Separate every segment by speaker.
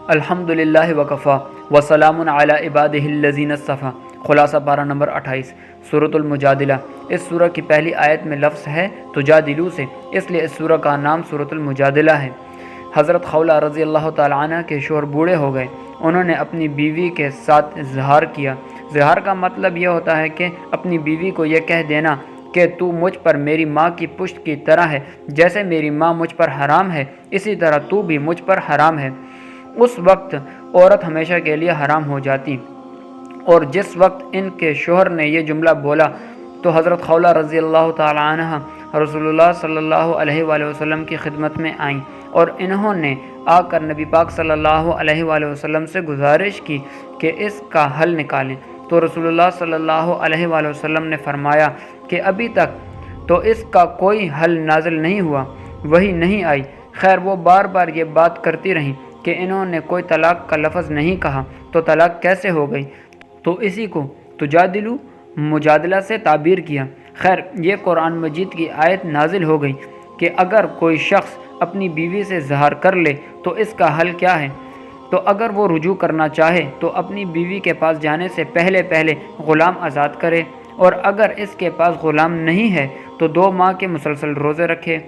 Speaker 1: الحمدللہ وکفا وسلام علی عبادہ الذین اصطفیٰ۔ خلاصہ پارہ نمبر 28 سورۃ المجادلہ۔ اس سورہ کی پہلی آیت میں لفظ ہے تجادلو سے، اس لیے اس سورہ کا نام سورۃ المجادلہ ہے۔ حضرت خولہ رضی اللہ تعالیٰ عنہ کے شوہر بوڑھے ہو گئے، انہوں نے اپنی بیوی کے ساتھ اظہار کیا۔ اظہار کا مطلب یہ ہوتا ہے کہ اپنی بیوی کو یہ کہہ دینا کہ تو مجھ پر میری ماں کی پشت کی طرح ہے، جیسے میری ماں مجھ پر حرام ہے اسی طرح تو بھی مجھ پر حرام ہے۔ اس وقت عورت ہمیشہ کے لیے حرام ہو جاتی، اور جس وقت ان کے شوہر نے یہ جملہ بولا تو حضرت خولہ رضی اللہ تعالیٰ عنہ رسول اللہ صلی اللہ علیہ وآلہ وسلم کی خدمت میں آئیں، اور انہوں نے آ کر نبی پاک صلی اللہ علیہ وآلہ وسلم سے گزارش کی کہ اس کا حل نکالیں، تو رسول اللہ صلی اللہ علیہ وآلہ وسلم نے فرمایا کہ ابھی تک تو اس کا کوئی حل نازل نہیں ہوا، وہی نہیں آئی۔ خیر وہ بار بار یہ بات کرتی رہیں کہ انہوں نے کوئی طلاق کا لفظ نہیں کہا تو طلاق کیسے ہو گئی، تو اسی کو تجادلو مجادلہ سے تعبیر کیا۔ خیر یہ قرآن مجید کی آیت نازل ہو گئی کہ اگر کوئی شخص اپنی بیوی سے اظہار کر لے تو اس کا حل کیا ہے، تو اگر وہ رجوع کرنا چاہے تو اپنی بیوی کے پاس جانے سے پہلے غلام آزاد کرے، اور اگر اس کے پاس غلام نہیں ہے تو 2 ماہ کے مسلسل روزے رکھے۔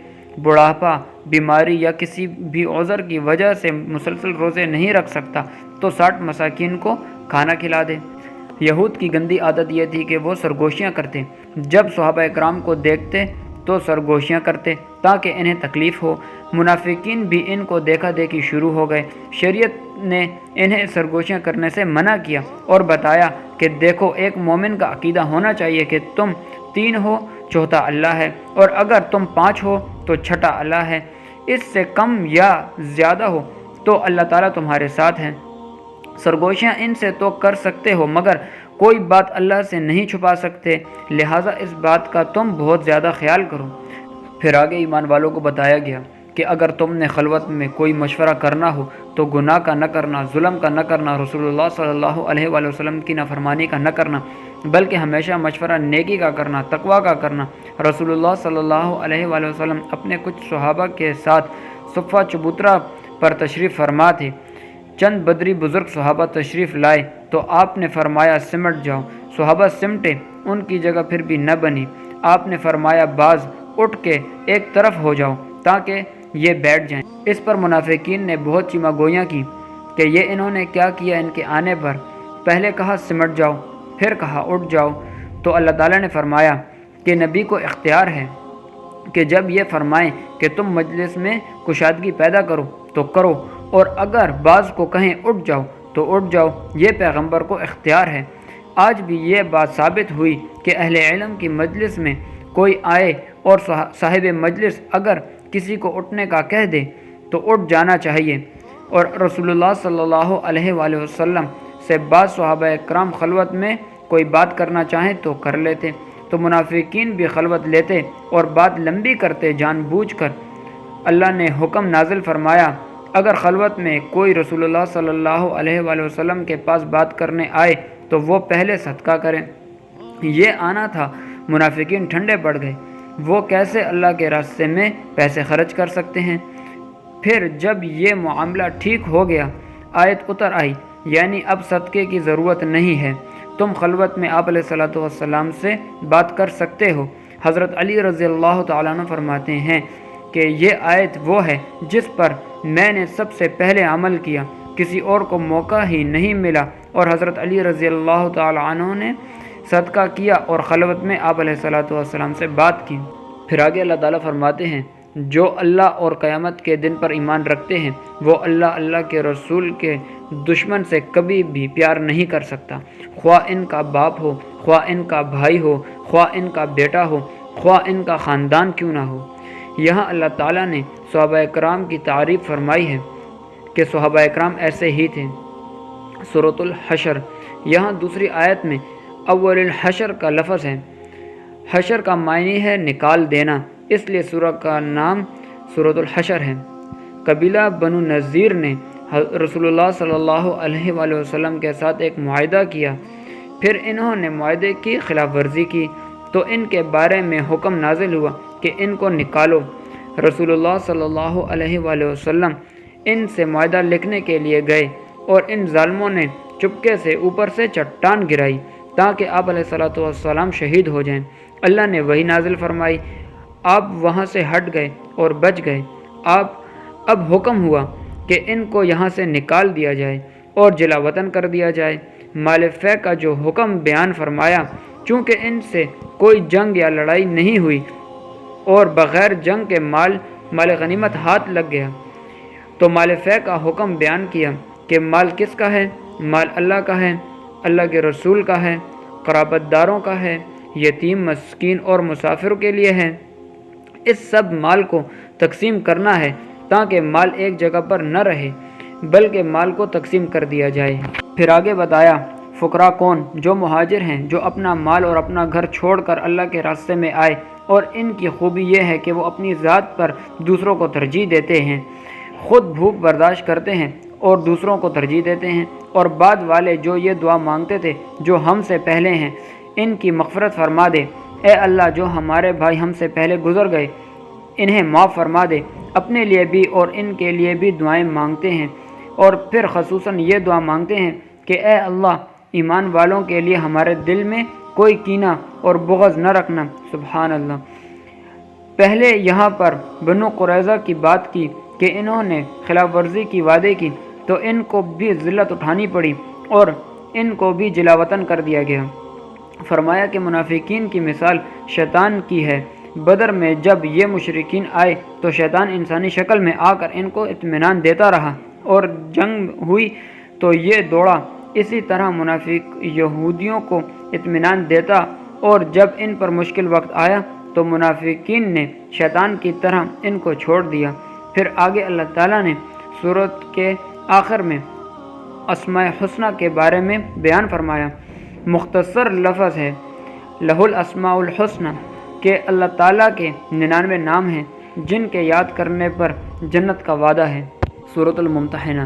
Speaker 1: بڑھاپا، بیماری یا کسی بھی عذر کی وجہ سے مسلسل روزے نہیں رکھ سکتا تو 60 مساکین کو کھانا کھلا دے۔ یہود کی گندی عادت یہ تھی کہ وہ سرگوشیاں کرتے، جب صحابہ اکرام کو دیکھتے تو سرگوشیاں کرتے تاکہ انہیں تکلیف ہو۔ منافقین بھی ان کو دیکھا دیکھی شروع ہو گئے۔ شریعت نے انہیں سرگوشیاں کرنے سے منع کیا اور بتایا کہ دیکھو ایک مومن کا عقیدہ ہونا چاہیے کہ تم 3 ہو چوتھا اللہ ہے، اور اگر تم 5 ہو تو چھٹا اللہ ہے، اس سے کم یا زیادہ ہو تو اللہ تعالیٰ تمہارے ساتھ ہے۔ سرگوشیاں ان سے تو کر سکتے ہو مگر کوئی بات اللہ سے نہیں چھپا سکتے، لہٰذا اس بات کا تم بہت زیادہ خیال کرو۔ پھر آگے ایمان والوں کو بتایا گیا کہ اگر تم نے خلوت میں کوئی مشورہ کرنا ہو تو گناہ کا نہ کرنا، ظلم کا نہ کرنا، رسول اللہ صلی اللہ علیہ وآلہ وسلم کی نافرمانی کا نہ کرنا، بلکہ ہمیشہ مشورہ نیکی کا کرنا، تقویٰ کا کرنا۔ رسول اللہ صلی اللہ علیہ وآلہ وسلم اپنے کچھ صحابہ کے ساتھ صفہ چبوترا پر تشریف فرما تھے۔ چند بدری بزرگ صحابہ تشریف لائے تو آپ نے فرمایا سمٹ جاؤ۔ صحابہ سمٹے، ان کی جگہ پھر بھی نہ بنی۔ آپ نے فرمایا بعض اٹھ کے ایک طرف ہو جاؤ تاکہ یہ بیٹھ جائیں۔ اس پر منافقین نے بہت چیمہ گوئیاں کی کہ یہ انہوں نے کیا کیا۔ ان کے آنے پر پہلے کہا سمٹ جاؤ، پھر کہا اٹھ جاؤ، تو اللہ تعالیٰ نے فرمایا کہ نبی کو اختیار ہے کہ جب یہ فرمائیں کہ تم مجلس میں کشادگی پیدا کرو تو کرو، اور اگر بعض کو کہیں اٹھ جاؤ تو اٹھ جاؤ، یہ پیغمبر کو اختیار ہے۔ آج بھی یہ بات ثابت ہوئی کہ اہل علم کی مجلس میں کوئی آئے اور صاحب مجلس اگر کسی کو اٹھنے کا کہہ دے تو اٹھ جانا چاہیے، اور رسول اللہ صلی اللہ علیہ وآلہ وسلم سے بعض صحابہ اکرام خلوت میں کوئی بات کرنا چاہیں تو کر لیتے، تو منافقین بھی خلوت لیتے اور بات لمبی کرتے جان بوجھ کر۔ اللہ نے حکم نازل فرمایا اگر خلوت میں کوئی رسول اللہ صلی اللہ علیہ وآلہ وسلم کے پاس بات کرنے آئے تو وہ پہلے صدقہ کریں۔ یہ آنا تھا، منافقین ٹھنڈے پڑ گئے، وہ کیسے اللہ کے راستے میں پیسے خرچ کر سکتے ہیں۔ پھر جب یہ معاملہ ٹھیک ہو گیا، آیت اتر آئی، یعنی اب صدقے کی ضرورت نہیں ہے، تم خلوت میں آپ علیہ الصلوۃ والسلام سے بات کر سکتے ہو۔ حضرت علی رضی اللہ تعالیٰ عنہ فرماتے ہیں کہ یہ آیت وہ ہے جس پر میں نے سب سے پہلے عمل کیا، کسی اور کو موقع ہی نہیں ملا، اور حضرت علی رضی اللہ تعالیٰ عنہ نے صدقہ کیا اور خلوت میں آپ علیہ الصلوۃ والسلام سے بات کی۔ پھر آگے اللہ تعالیٰ فرماتے ہیں جو اللہ اور قیامت کے دن پر ایمان رکھتے ہیں وہ اللہ کے رسول کے دشمن سے کبھی بھی پیار نہیں کر سکتا، خواہ ان کا باپ ہو، خواہ ان کا بھائی ہو، خواہ ان کا بیٹا ہو، خواہ ان کا خاندان کیوں نہ ہو۔ یہاں اللہ تعالیٰ نے صحابہ اکرام کی تعریف فرمائی ہے کہ صحابہ اکرام ایسے ہی تھے۔ سورۃ الحشر، یہاں دوسری آیت میں اول الحشر کا لفظ ہے۔ حشر کا معنی ہے نکال دینا، اس لیے سورہ کا نام سورۃ الحشر ہے۔ قبیلہ بنو نذیر نے رسول اللہ صلی اللہ علیہ وآلہ وسلم کے ساتھ ایک معاہدہ کیا، پھر انہوں نے معاہدے کی خلاف ورزی کی تو ان کے بارے میں حکم نازل ہوا کہ ان کو نکالو۔ رسول اللہ صلی اللہ علیہ وآلہ وسلم ان سے معاہدہ لکھنے کے لیے گئے اور ان ظالموں نے چپکے سے اوپر سے چٹان گرائی تاکہ آپ علیہ الصلوۃ والسلام شہید ہو جائیں۔ اللہ نے وحی نازل فرمائی، آپ وہاں سے ہٹ گئے اور بچ گئے۔ اب حکم ہوا کہ ان کو یہاں سے نکال دیا جائے اور جلا وطن کر دیا جائے۔ مال فے کا جو حکم بیان فرمایا، چونکہ ان سے کوئی جنگ یا لڑائی نہیں ہوئی اور بغیر جنگ کے مال غنیمت ہاتھ لگ گیا، تو مال فے کا حکم بیان کیا کہ مال کس کا ہے؟ مال اللہ کا ہے، اللہ کے رسول کا ہے، قرابت داروں کا ہے، یتیم، مسکین اور مسافروں کے لیے ہے۔ اس سب مال کو تقسیم کرنا ہے تاکہ مال ایک جگہ پر نہ رہے بلکہ مال کو تقسیم کر دیا جائے۔ پھر آگے بتایا فقراء کون؟ جو مہاجر ہیں، جو اپنا مال اور اپنا گھر چھوڑ کر اللہ کے راستے میں آئے، اور ان کی خوبی یہ ہے کہ وہ اپنی ذات پر دوسروں کو ترجیح دیتے ہیں، خود بھوک برداشت کرتے ہیں اور دوسروں کو ترجیح دیتے ہیں۔ اور بعد والے جو یہ دعا مانگتے تھے جو ہم سے پہلے ہیں، ان کی مغفرت فرما دے۔ اے اللہ، جو ہمارے بھائی ہم سے پہلے گزر گئے انہیں معاف فرما دے۔ اپنے لیے بھی اور ان کے لیے بھی دعائیں مانگتے ہیں، اور پھر خصوصاً یہ دعا مانگتے ہیں کہ اے اللہ، ایمان والوں کے لیے ہمارے دل میں کوئی کینہ اور بغض نہ رکھنا۔ سبحان اللہ۔ پہلے یہاں پر بنو قریظہ کی بات کی کہ انہوں نے خلاف ورزی کی، وعدے کی، تو ان کو بھی ذلت اٹھانی پڑی اور ان کو بھی جلا وطن کر دیا گیا۔ فرمایا کہ منافقین کی مثال شیطان کی ہے۔ بدر میں جب یہ مشرکین آئے تو شیطان انسانی شکل میں آ کر ان کو اطمینان دیتا رہا، اور جنگ ہوئی تو یہ دوڑا۔ اسی طرح منافق یہودیوں کو اطمینان دیتا، اور جب ان پر مشکل وقت آیا تو منافقین نے شیطان کی طرح ان کو چھوڑ دیا۔ پھر آگے اللہ تعالیٰ نے سورت کے آخر میں اسماء حسنہ کے بارے میں بیان فرمایا۔ مختصر لفظ ہے لہ الاسماء الحسنہ، کہ اللہ تعالیٰ کے 99 نام ہیں جن کے یاد کرنے پر جنت کا وعدہ ہے۔ سورۃ الممتحنہ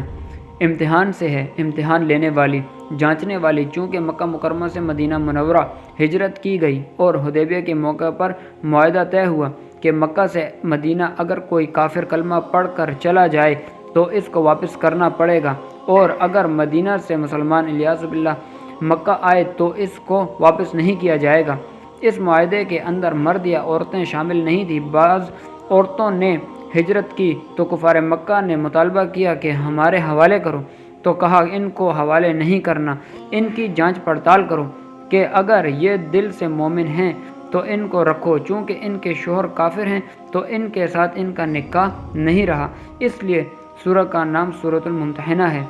Speaker 1: امتحان سے ہے، امتحان لینے والی، جانچنے والی۔ چونکہ مکہ مکرمہ سے مدینہ منورہ ہجرت کی گئی اور حدیبیہ کے موقع پر معاہدہ طے ہوا کہ مکہ سے مدینہ اگر کوئی کافر کلمہ پڑھ کر چلا جائے تو اس کو واپس کرنا پڑے گا، اور اگر مدینہ سے مسلمان الیاذ باللہ مکہ آئے تو اس کو واپس نہیں کیا جائے گا۔ اس معاہدے کے اندر مرد یا عورتیں شامل نہیں تھیں۔ بعض عورتوں نے ہجرت کی تو کفار مکہ نے مطالبہ کیا کہ ہمارے حوالے کرو، تو کہا ان کو حوالے نہیں کرنا، ان کی جانچ پڑتال کرو کہ اگر یہ دل سے مومن ہیں تو ان کو رکھو، چونکہ ان کے شوہر کافر ہیں تو ان کے ساتھ ان کا نکاح نہیں رہا۔ اس لیے سورہ کا نام سورۃ الممتحنہ ہے۔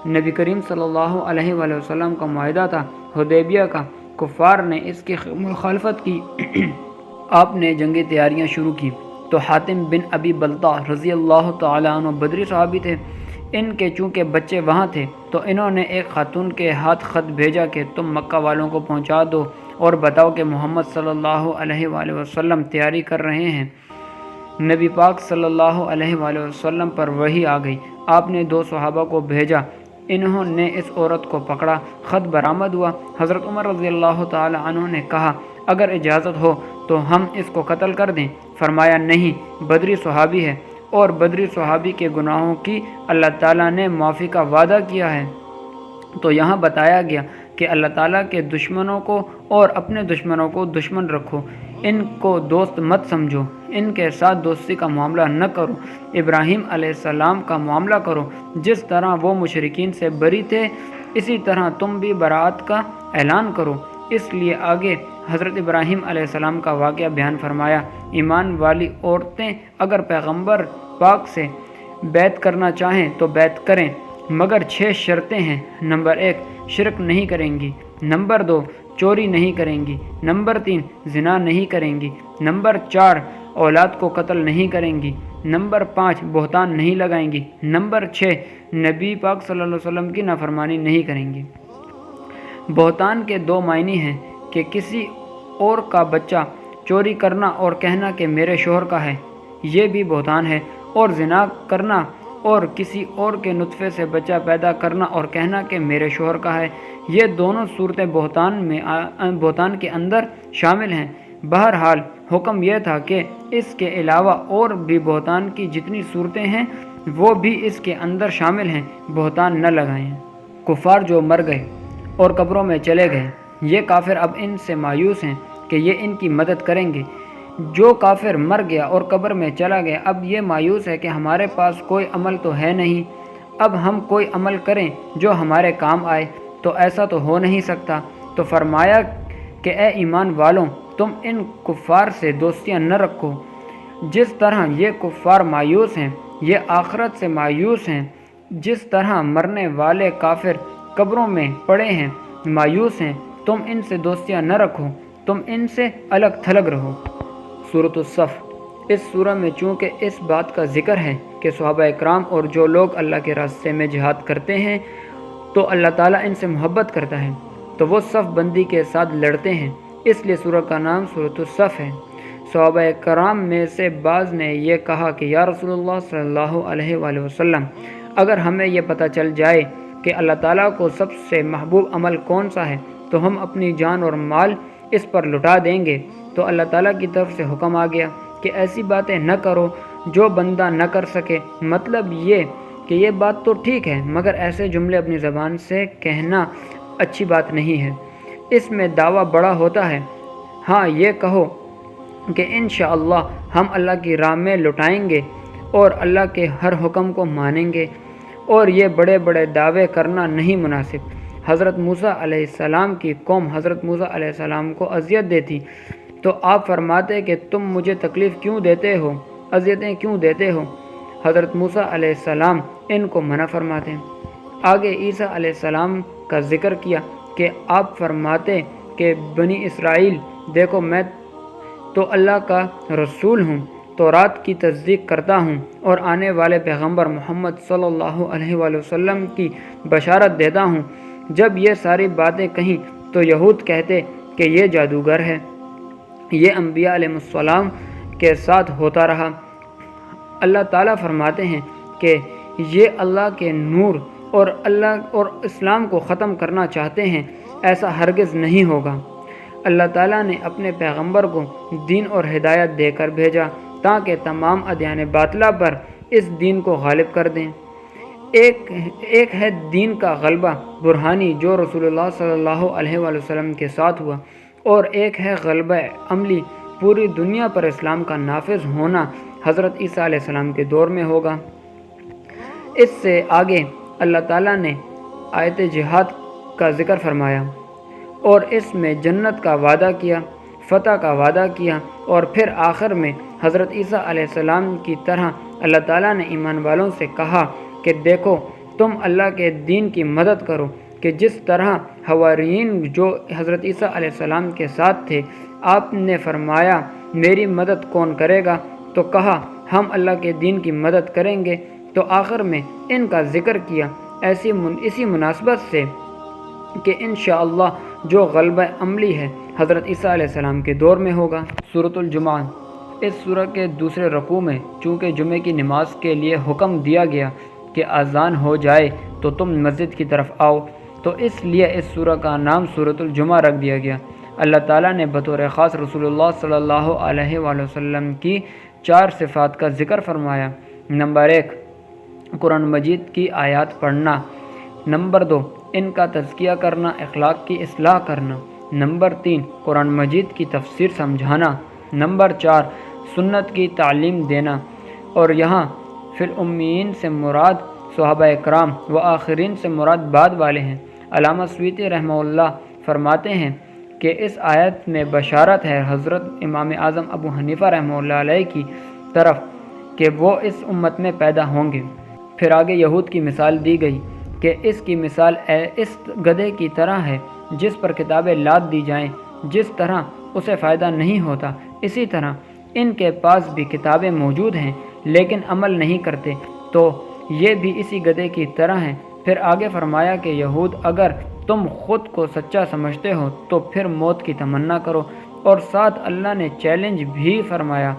Speaker 1: نبی کریم صلی اللہ علیہ وآلہ وسلم کا معاہدہ تھا حدیبیہ کا، کفار نے اس کی مخالفت کی۔ آپ نے جنگی تیاریاں شروع کی تو حاتم بن ابی بلتع رضی اللہ تعالیٰ عنہ بدری صحابی تھے۔ ان کے چونکہ بچے وہاں تھے تو انہوں نے ایک خاتون کے ہاتھ خط بھیجا کہ تم مکہ والوں کو پہنچا دو اور بتاؤ کہ محمد صلی اللہ علیہ وآلہ وسلم تیاری کر رہے ہیں۔ نبی پاک صلی اللہ علیہ وآلہ وسلم پر وحی آ گئی۔ آپ نے 2 صحابہ کو بھیجا، انہوں نے اس عورت کو پکڑا، خط برآمد ہوا۔ حضرت عمر رضی اللہ تعالی عنہ نے کہا اگر اجازت ہو تو ہم اس کو قتل کر دیں۔ فرمایا نہیں، بدری صحابی ہے، اور بدری صحابی کے گناہوں کی اللہ تعالیٰ نے معافی کا وعدہ کیا ہے۔ تو یہاں بتایا گیا کہ اللہ تعالیٰ کے دشمنوں کو اور اپنے دشمنوں کو دشمن رکھو، ان کو دوست مت سمجھو، ان کے ساتھ دوستی کا معاملہ نہ کرو، ابراہیم علیہ السلام کا معاملہ کرو۔ جس طرح وہ مشرکین سے بری تھے اسی طرح تم بھی برات کا اعلان کرو۔ اس لیے آگے حضرت ابراہیم علیہ السلام کا واقعہ بیان فرمایا۔ ایمان والی عورتیں اگر پیغمبر پاک سے بیعت کرنا چاہیں تو بیعت کریں، مگر 6 شرطیں ہیں۔ نمبر 1 شرک نہیں کریں گی، نمبر 2 چوری نہیں کریں گی، نمبر 3 زنا نہیں کریں گی، نمبر 4 اولاد کو قتل نہیں کریں گی، نمبر 5 بہتان نہیں لگائیں گی، نمبر 6 نبی پاک صلی اللہ علیہ وسلم کی نافرمانی نہیں کریں گی۔ بہتان کے 2 معنی ہیں کہ کسی اور کا بچہ چوری کرنا اور کہنا کہ میرے شوہر کا ہے، یہ بھی بہتان ہے، اور زنا کرنا اور کسی اور کے نطفے سے بچہ پیدا کرنا اور کہنا کہ میرے شوہر کا ہے، یہ دونوں صورتیں بہتان کے اندر شامل ہیں۔ بہرحال حکم یہ تھا کہ اس کے علاوہ اور بھی بہتان کی جتنی صورتیں ہیں وہ بھی اس کے اندر شامل ہیں، بہتان نہ لگائیں۔ کفار جو مر گئے اور قبروں میں چلے گئے، یہ کافر اب ان سے مایوس ہیں کہ یہ ان کی مدد کریں گے۔ جو کافر مر گیا اور قبر میں چلا گیا اب یہ مایوس ہے کہ ہمارے پاس کوئی عمل تو ہے نہیں، اب ہم کوئی عمل کریں جو ہمارے کام آئے، تو ایسا تو ہو نہیں سکتا۔ تو فرمایا کہ اے ایمان والوں، تم ان کفار سے دوستیاں نہ رکھو۔ جس طرح یہ کفار مایوس ہیں، یہ آخرت سے مایوس ہیں، جس طرح مرنے والے کافر قبروں میں پڑے ہیں مایوس ہیں، تم ان سے دوستیاں نہ رکھو، تم ان سے الگ تھلگ رہو۔ سورۃ الصف۔ اس سورہ میں چونکہ اس بات کا ذکر ہے کہ صحابہ اکرام اور جو لوگ اللہ کے راستے میں جہاد کرتے ہیں تو اللہ تعالیٰ ان سے محبت کرتا ہے، تو وہ صف بندی کے ساتھ لڑتے ہیں، اس لیے سورہ کا نام سورۃ الصف ہے۔ صحابہ کرام میں سے بعض نے یہ کہا کہ یا رسول اللہ صلی اللہ علیہ وآلہ وسلم، اگر ہمیں یہ پتہ چل جائے کہ اللہ تعالیٰ کو سب سے محبوب عمل کون سا ہے تو ہم اپنی جان اور مال اس پر لٹا دیں گے۔ تو اللہ تعالیٰ کی طرف سے حکم آ گیا کہ ایسی باتیں نہ کرو جو بندہ نہ کر سکے، مطلب یہ کہ یہ بات تو ٹھیک ہے مگر ایسے جملے اپنی زبان سے کہنا اچھی بات نہیں ہے، اس میں دعویٰ بڑا ہوتا ہے۔ ہاں یہ کہو کہ انشاءاللہ ہم اللہ کی راہ میں لٹائیں گے اور اللہ کے ہر حکم کو مانیں گے، اور یہ بڑے بڑے دعوے کرنا نہیں مناسب۔ حضرت موسیٰ علیہ السلام کی قوم حضرت موسیٰ علیہ السلام کو اذیت دیتی تو آپ فرماتے کہ تم مجھے تکلیف کیوں دیتے ہو، اذیتیں کیوں دیتے ہو؟ حضرت موسیٰ علیہ السلام ان کو منع فرماتے۔ آگے عیسیٰ علیہ السلام کا ذکر کیا کہ آپ فرماتے کہ بنی اسرائیل دیکھو میں تو اللہ کا رسول ہوں، تورات کی تصدیق کرتا ہوں اور آنے والے پیغمبر محمد صلی اللہ علیہ وآلہ وسلم کی بشارت دیتا ہوں۔ جب یہ ساری باتیں کہیں تو یہود کہتے کہ یہ جادوگر ہے۔ یہ انبیاء علیہ السلام کے ساتھ ہوتا رہا۔ اللہ تعالیٰ فرماتے ہیں کہ یہ اللہ کے نور اور اسلام کو ختم کرنا چاہتے ہیں، ایسا ہرگز نہیں ہوگا۔ اللہ تعالیٰ نے اپنے پیغمبر کو دین اور ہدایت دے کر بھیجا تاکہ تمام ادیان باطلہ پر اس دین کو غالب کر دیں۔ ایک ہے دین کا غلبہ برہانی جو رسول اللہ صلی اللہ علیہ وآلہ وسلم کے ساتھ ہوا، اور ایک ہے غلبہ عملی پوری دنیا پر اسلام کا نافذ ہونا حضرت عیسیٰ علیہ السلام کے دور میں ہوگا۔ اس سے آگے اللہ تعالیٰ نے آیت جہاد کا ذکر فرمایا اور اس میں جنت کا وعدہ کیا، فتح کا وعدہ کیا، اور پھر آخر میں حضرت عیسیٰ علیہ السلام کی طرح اللہ تعالیٰ نے ایمان والوں سے کہا کہ دیکھو تم اللہ کے دین کی مدد کرو، کہ جس طرح حواریین جو حضرت عیسیٰ علیہ السلام کے ساتھ تھے، آپ نے فرمایا میری مدد کون کرے گا؟ تو کہا ہم اللہ کے دین کی مدد کریں گے۔ تو آخر میں ان کا ذکر کیا اسی مناسبت سے کہ انشاءاللہ جو غلبہ عملی ہے حضرت عیسیٰ علیہ السلام کے دور میں ہوگا۔ سورۃ الجمعہ۔ اس سورہ کے دوسرے رکوع میں چونکہ جمعے کی نماز کے لیے حکم دیا گیا کہ اذان ہو جائے تو تم مسجد کی طرف آؤ، تو اس لیے اس سورہ کا نام سورۃ الجمعہ رکھ دیا گیا۔ اللہ تعالیٰ نے بطور خاص رسول اللہ صلی اللہ علیہ وآلہ وسلم کی 4 صفات کا ذکر فرمایا۔ نمبر 1، قرآن مجید کی آیات پڑھنا۔ نمبر 2، ان کا تزکیہ کرنا، اخلاق کی اصلاح کرنا۔ نمبر 3، قرآن مجید کی تفسیر سمجھانا۔ نمبر 4، سنت کی تعلیم دینا۔ اور یہاں فی الامیین سے مراد صحابہ اکرام و آخرین سے مراد بعد والے ہیں۔ علامہ سیوطی رحمہ اللہ فرماتے ہیں کہ اس آیت میں بشارت ہے حضرت امام اعظم ابو حنیفہ رحمہ اللہ علیہ کی طرف کہ وہ اس امت میں پیدا ہوں گے۔ پھر آگے یہود کی مثال دی گئی کہ اس کی مثال اس گدھے کی طرح ہے جس پر کتابیں لاد دی جائیں، جس طرح اسے فائدہ نہیں ہوتا، اسی طرح ان کے پاس بھی کتابیں موجود ہیں لیکن عمل نہیں کرتے، تو یہ بھی اسی گدھے کی طرح ہیں۔ پھر آگے فرمایا کہ یہود اگر تم خود کو سچا سمجھتے ہو تو پھر موت کی تمنا کرو، اور ساتھ اللہ نے چیلنج بھی فرمایا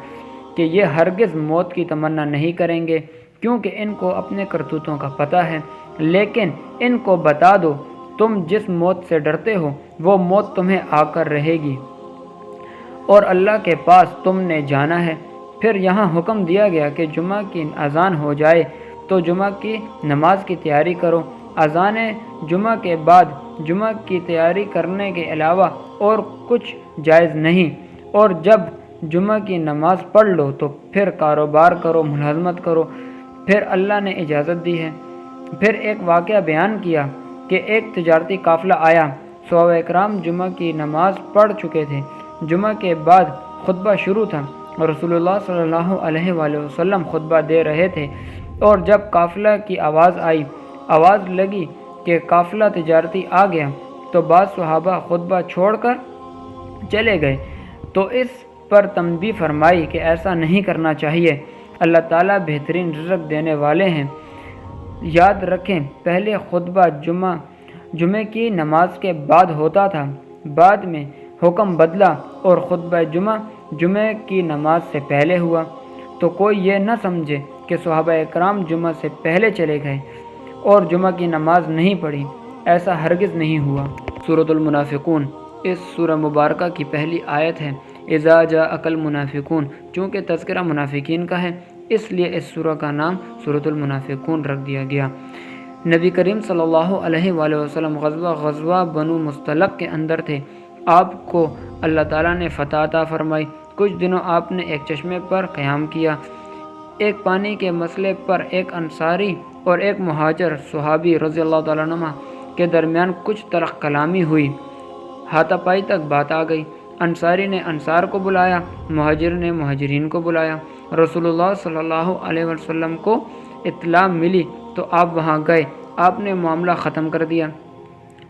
Speaker 1: کہ یہ ہرگز موت کی تمنا نہیں کریں گے کیونکہ ان کو اپنے کرتوتوں کا پتہ ہے، لیکن ان کو بتا دو تم جس موت سے ڈرتے ہو وہ موت تمہیں آ کر رہے گی اور اللہ کے پاس تم نے جانا ہے۔ پھر یہاں حکم دیا گیا کہ جمعہ کی اذان ہو جائے تو جمعہ کی نماز کی تیاری کرو۔ اذان جمعہ کے بعد جمعہ کی تیاری کرنے کے علاوہ اور کچھ جائز نہیں، اور جب جمعہ کی نماز پڑھ لو تو پھر کاروبار کرو، ملازمت کرو، پھر اللہ نے اجازت دی ہے۔ پھر ایک واقعہ بیان کیا کہ ایک تجارتی قافلہ آیا، صحابہ اکرام جمعہ کی نماز پڑھ چکے تھے، جمعہ کے بعد خطبہ شروع تھا، رسول اللہ صلی اللہ علیہ وآلہ وسلم خطبہ دے رہے تھے، اور جب قافلہ کی آواز آئی، آواز لگی کہ قافلہ تجارتی آ گیا، تو بعض صحابہ خطبہ چھوڑ کر چلے گئے، تو اس پر تنبیہ فرمائی کہ ایسا نہیں کرنا چاہیے، اللہ تعالیٰ بہترین رزق دینے والے ہیں۔ یاد رکھیں پہلے خطبہ جمعے کی نماز کے بعد ہوتا تھا، بعد میں حکم بدلا اور خطبہ جمعہ کی نماز سے پہلے ہوا، تو کوئی یہ نہ سمجھے کہ صحابہ اکرام جمعہ سے پہلے چلے گئے اور جمعہ کی نماز نہیں پڑھی، ایسا ہرگز نہیں ہوا۔ سورۃ المنافقون اس سورہ مبارکہ کی پہلی آیت ہے۔ اذا جاءک المنافقون، چونکہ تذکرہ منافقین کا ہے اس لیے اس سورہ کا نام سورۃ المنافقون رکھ دیا گیا۔ نبی کریم صلی اللہ علیہ وآلہ وسلم غزوہ بنو مصطلق کے اندر تھے، آپ کو اللہ تعالیٰ نے فتح عطا فرمائی۔ کچھ دنوں آپ نے ایک چشمے پر قیام کیا، ایک پانی کے مسئلے پر ایک انصاری اور ایک مہاجر صحابی رضی اللہ تعالیٰ عنہ کے درمیان کچھ تلخ کلامی ہوئی، ہاتھا پائی تک بات آ گئی۔ انصاری نے انصار کو بلایا، مہاجر نے مہاجرین کو بلایا۔ رسول اللہ صلی اللہ علیہ وسلم کو اطلاع ملی تو آپ وہاں گئے، آپ نے معاملہ ختم کر دیا۔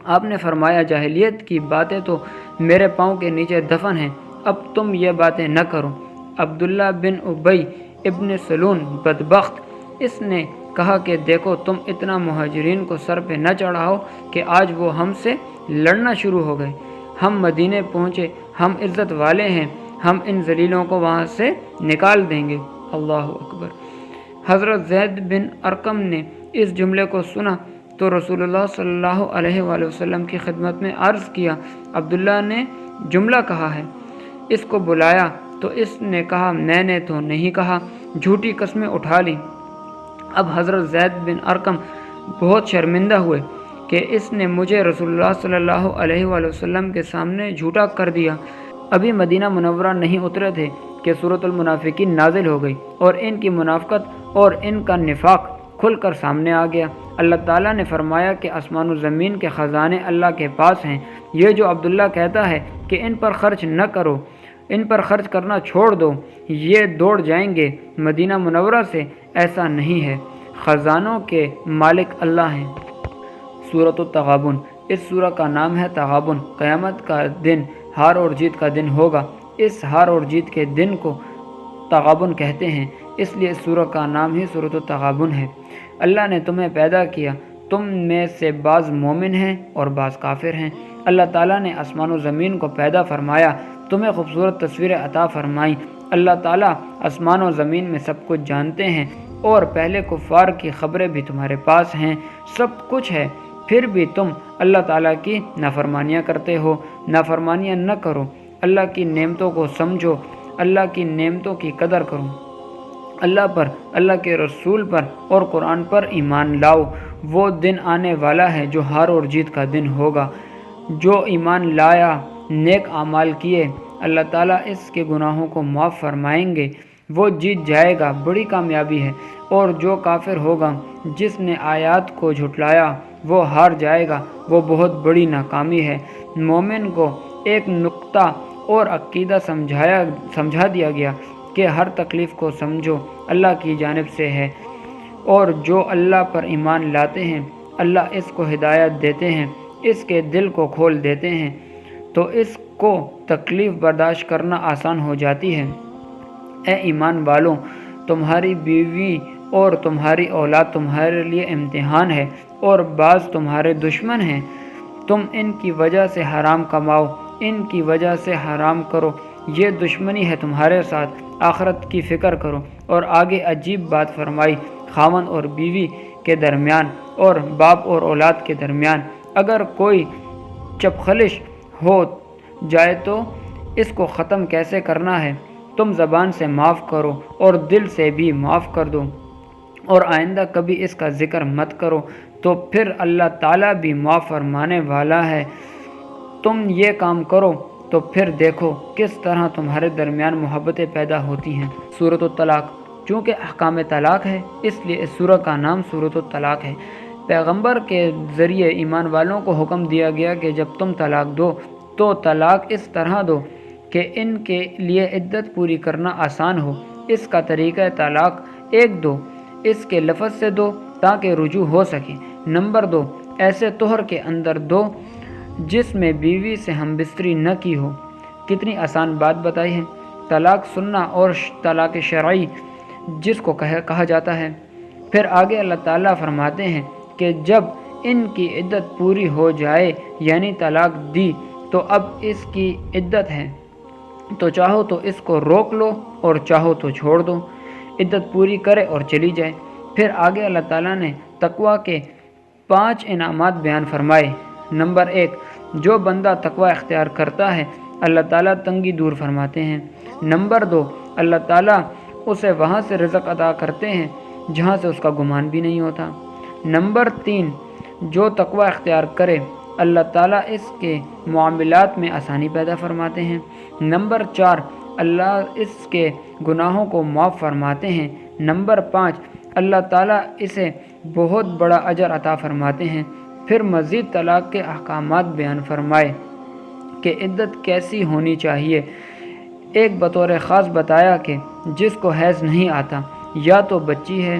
Speaker 1: آپ نے فرمایا جاہلیت کی باتیں تو میرے پاؤں کے نیچے دفن ہیں، اب تم یہ باتیں نہ کرو۔ عبداللہ بن ابی ابن سلول بدبخت، اس نے کہا کہ دیکھو تم اتنا مہاجرین کو سر پہ نہ چڑھاؤ کہ آج وہ ہم سے لڑنا شروع ہو گئے۔ ہم مدینے پہنچے، ہم عزت والے ہیں، ہم ان ذلیلوں کو وہاں سے نکال دیں گے۔ اللہ اکبر۔ حضرت زید بن ارقم نے اس جملے کو سنا تو رسول اللہ صلی اللہ علیہ وآلہ وسلم کی خدمت میں عرض کیا، عبداللہ نے جملہ کہا ہے، اس کو بلایا تو اس نے کہا میں نے تو نہیں کہا، جھوٹی قسمیں اٹھا لی۔ اب حضرت زید بن ارقم بہت شرمندہ ہوئے کہ اس نے مجھے رسول اللہ صلی اللہ علیہ وآلہ وسلم کے سامنے جھوٹا کر دیا۔ ابھی مدینہ منورہ نہیں اترے تھے کہ سورۃ المنافقین نازل ہو گئی اور ان کی منافقت اور ان کا نفاق کھل کر سامنے آ گیا۔ اللہ تعالیٰ نے فرمایا کہ آسمان و زمین کے خزانے اللہ کے پاس ہیں، یہ جو عبداللہ کہتا ہے کہ ان پر خرچ نہ کرو، ان پر خرچ کرنا چھوڑ دو، یہ دوڑ جائیں گے مدینہ منورہ سے، ایسا نہیں ہے، خزانوں کے مالک اللہ ہیں۔ سورۃ التغابن، اس سورہ کا نام ہے تغابن۔ قیامت کا دن ہار اور جیت کا دن ہوگا، اس ہار اور جیت کے دن کو تغابن کہتے ہیں، اس لیے اس سورہ کا نام ہی سورۃ التغابن ہے۔ اللہ نے تمہیں پیدا کیا، تم میں سے بعض مومن ہیں اور بعض کافر ہیں۔ اللہ تعالیٰ نے آسمان و زمین کو پیدا فرمایا، تمہیں خوبصورت تصویریں عطا فرمائیں۔ اللہ تعالیٰ آسمان و زمین میں سب کچھ جانتے ہیں، اور پہلے کفار کی خبریں بھی تمہارے پاس ہیں، سب کچھ ہے، پھر بھی تم اللہ تعالیٰ کی نافرمانیاں کرتے ہو۔ نافرمانیاں نہ کرو، اللہ کی نعمتوں کو سمجھو، اللہ کی نعمتوں کی قدر کرو، اللہ پر، اللہ کے رسول پر اور قرآن پر ایمان لاؤ۔ وہ دن آنے والا ہے جو ہار اور جیت کا دن ہوگا۔ جو ایمان لایا، نیک اعمال کیے، اللہ تعالیٰ اس کے گناہوں کو معاف فرمائیں گے، وہ جیت جائے گا، بڑی کامیابی ہے۔ اور جو کافر ہوگا، جس نے آیات کو جھٹلایا، وہ ہار جائے گا، وہ بہت بڑی ناکامی ہے۔ مومن کو ایک نقطہ اور عقیدہ سمجھا دیا گیا کہ ہر تکلیف کو سمجھو اللہ کی جانب سے ہے، اور جو اللہ پر ایمان لاتے ہیں اللہ اس کو ہدایت دیتے ہیں، اس کے دل کو کھول دیتے ہیں تو اس کو تکلیف برداشت کرنا آسان ہو جاتی ہے۔ اے ایمان والوں، تمہاری بیوی اور تمہاری اولاد تمہارے لیے امتحان ہے، اور بعض تمہارے دشمن ہیں، تم ان کی وجہ سے حرام کماؤ، ان کی وجہ سے حرام کرو، یہ دشمنی ہے تمہارے ساتھ، آخرت کی فکر کرو۔ اور آگے عجیب بات فرمائی، خاوند اور بیوی کے درمیان اور باپ اور اولاد کے درمیان اگر کوئی چپخلش ہو جائے تو اس کو ختم کیسے کرنا ہے؟ تم زبان سے معاف کرو اور دل سے بھی معاف کر دو، اور آئندہ کبھی اس کا ذکر مت کرو، تو پھر اللہ تعالیٰ بھی معاف فرمانے والا ہے۔ تم یہ کام کرو تو پھر دیکھو کس طرح تمہارے درمیان محبتیں پیدا ہوتی ہیں۔ سورۃ الطلاق، چونکہ احکام طلاق ہے اس لیے اس سورہ کا نام سورۃ الطلاق ہے۔ پیغمبر کے ذریعے ایمان والوں کو حکم دیا گیا کہ جب تم طلاق دو تو طلاق اس طرح دو کہ ان کے لیے عدت پوری کرنا آسان ہو۔ اس کا طریقہ طلاق ایک دو، اس کے لفظ سے دو تاکہ رجوع ہو سکے۔ نمبر 2، ایسے طہر کے اندر دو جس میں بیوی سے ہم بستری نہ کی ہو۔ کتنی آسان بات بتائی ہے۔ طلاق سننا اور طلاق شرعی جس کو کہا جاتا ہے۔ پھر آگے اللہ تعالیٰ فرماتے ہیں کہ جب ان کی عدت پوری ہو جائے، یعنی طلاق دی تو اب اس کی عدت ہے، تو چاہو تو اس کو روک لو اور چاہو تو چھوڑ دو، عدت پوری کرے اور چلی جائے۔ پھر آگے اللہ تعالیٰ نے تقویٰ کے 5 انعامات بیان فرمائے۔ نمبر 1، جو بندہ تقویٰ اختیار کرتا ہے اللہ تعالیٰ تنگی دور فرماتے ہیں۔ نمبر 2، اللہ تعالیٰ اسے وہاں سے رزق عطا کرتے ہیں جہاں سے اس کا گمان بھی نہیں ہوتا۔ نمبر 3، جو تقویٰ اختیار کرے اللہ تعالیٰ اس کے معاملات میں آسانی پیدا فرماتے ہیں۔ نمبر 4، اللہ اس کے گناہوں کو معاف فرماتے ہیں۔ نمبر 5، اللہ تعالیٰ اسے بہت بڑا اجر عطا فرماتے ہیں۔ پھر مزید طلاق کے احکامات بیان فرمائے کہ عدت کیسی ہونی چاہیے۔ ایک بطور خاص بتایا کہ جس کو حیض نہیں آتا، یا تو بچی ہے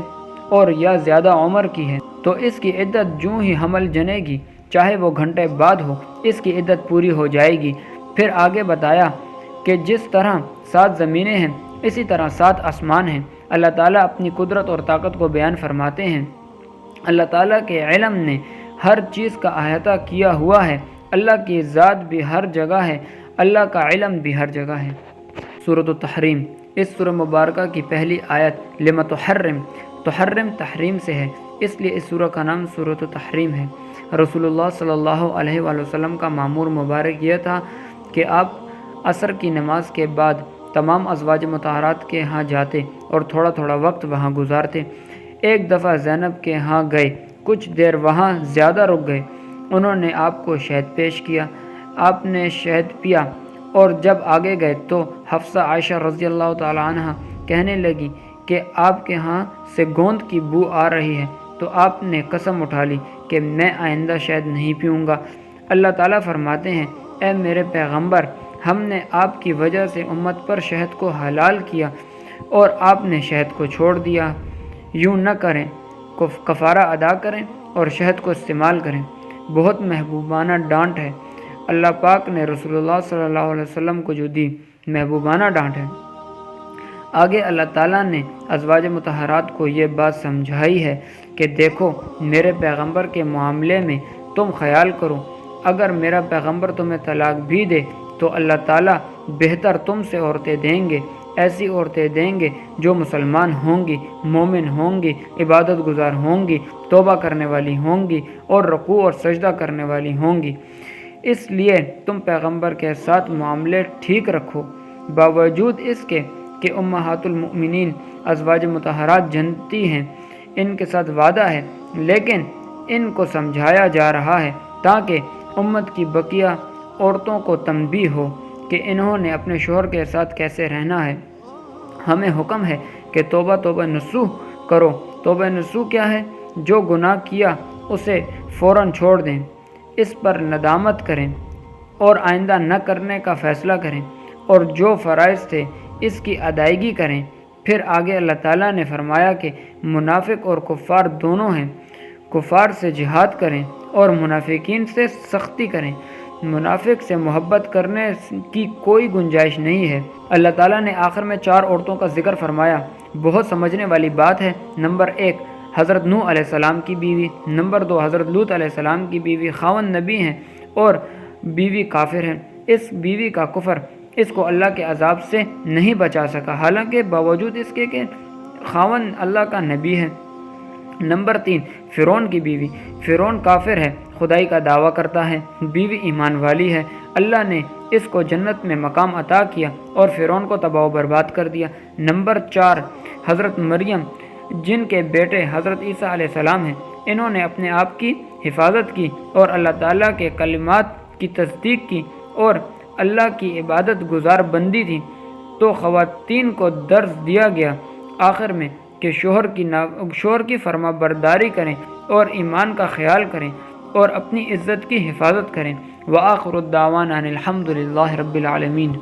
Speaker 1: اور یا زیادہ عمر کی ہے، تو اس کی عدت جوں ہی حمل جنے گی، چاہے وہ گھنٹے بعد ہو، اس کی عدت پوری ہو جائے گی۔ پھر آگے بتایا کہ جس طرح 7 زمینیں ہیں اسی طرح 7 آسمان ہیں۔ اللہ تعالیٰ اپنی قدرت اور طاقت کو بیان فرماتے ہیں۔ اللہ تعالیٰ کے علم نے ہر چیز کا احاطہ کیا ہوا ہے۔ اللہ کی ذات بھی ہر جگہ ہے، اللہ کا علم بھی ہر جگہ ہے۔ سورۃ التحریم، اس سورہ مبارکہ کی پہلی آیت لم تحرم، تحرم تحریم سے ہے، اس لیے اس سورہ کا نام سورۃ التحریم ہے۔ رسول اللہ صلی اللہ علیہ وآلہ وسلم کا معمول مبارک یہ تھا کہ آپ عصر کی نماز کے بعد تمام ازواج مطہرات کے ہاں جاتے اور تھوڑا تھوڑا وقت وہاں گزارتے۔ ایک دفعہ زینب کے ہاں گئے، کچھ دیر وہاں زیادہ رک گئے۔ انہوں نے آپ کو شہد پیش کیا، آپ نے شہد پیا، اور جب آگے گئے تو حفصہ عائشہ رضی اللہ تعالیٰ عنہ کہنے لگی کہ آپ کے ہاں سے گوند کی بو آ رہی ہے، تو آپ نے قسم اٹھا لی کہ میں آئندہ شہد نہیں پیوں گا۔ اللہ تعالیٰ فرماتے ہیں، اے میرے پیغمبر، ہم نے آپ کی وجہ سے امت پر شہد کو حلال کیا اور آپ نے شہد کو چھوڑ دیا۔ یوں نہ کریں، کفارہ ادا کریں اور شہد کو استعمال کریں۔ بہت محبوبانہ ڈانٹ ہے، اللہ پاک نے رسول اللہ صلی اللہ علیہ وسلم کو جو دی، محبوبانہ ڈانٹ ہے۔ آگے اللہ تعالیٰ نے ازواج مطہرات کو یہ بات سمجھائی ہے کہ دیکھو میرے پیغمبر کے معاملے میں تم خیال کرو، اگر میرا پیغمبر تمہیں طلاق بھی دے تو اللہ تعالیٰ بہتر تم سے عورتیں دیں گے، ایسی عورتیں دیں گے جو مسلمان ہوں گی، مومن ہوں گی، عبادت گزار ہوں گی، توبہ کرنے والی ہوں گی اور رکوع اور سجدہ کرنے والی ہوں گی۔ اس لیے تم پیغمبر کے ساتھ معاملے ٹھیک رکھو، باوجود اس کے کہ امہات المؤمنین ازواج مطہرات جنتی ہیں، ان کے ساتھ وعدہ ہے، لیکن ان کو سمجھایا جا رہا ہے تاکہ امت کی بقیہ عورتوں کو تنبیہ ہو کہ انہوں نے اپنے شوہر کے ساتھ کیسے رہنا ہے۔ ہمیں حکم ہے کہ توبہ نصوح کرو۔ توبہ نصوح کیا ہے؟ جو گناہ کیا اسے فوراً چھوڑ دیں، اس پر ندامت کریں اور آئندہ نہ کرنے کا فیصلہ کریں، اور جو فرائض تھے اس کی ادائیگی کریں۔ پھر آگے اللہ تعالیٰ نے فرمایا کہ منافق اور کفار دونوں ہیں، کفار سے جہاد کریں اور منافقین سے سختی کریں۔ منافق سے محبت کرنے کی کوئی گنجائش نہیں ہے۔ اللہ تعالیٰ نے آخر میں 4 عورتوں کا ذکر فرمایا، بہت سمجھنے والی بات ہے۔ نمبر 1، حضرت نوح علیہ السلام کی بیوی۔ نمبر 2، حضرت لوط علیہ السلام کی بیوی، خاوند نبی ہیں اور بیوی کافر ہے۔ اس بیوی کا کفر اس کو اللہ کے عذاب سے نہیں بچا سکا، حالانکہ باوجود اس کے کہ خاوند اللہ کا نبی ہے۔ نمبر 3، فرعون کی بیوی۔ فرعون کافر ہے، خدائی کا دعویٰ کرتا ہے، بیوی ایمان والی ہے۔ اللہ نے اس کو جنت میں مقام عطا کیا اور فرعون کو تباہ و برباد کر دیا۔ نمبر 4، حضرت مریم جن کے بیٹے حضرت عیسیٰ علیہ السلام ہیں، انہوں نے اپنے آپ کی حفاظت کی اور اللہ تعالیٰ کے کلمات کی تصدیق کی اور اللہ کی عبادت گزار بندی تھی، تو خواتین کو درس دیا گیا آخر میں کہ شوہر کی فرما برداری کریں اور ایمان کا خیال کریں اور اپنی عزت کی حفاظت کریں۔ وآخر الدعوانا ان الحمد للہ رب العالمین۔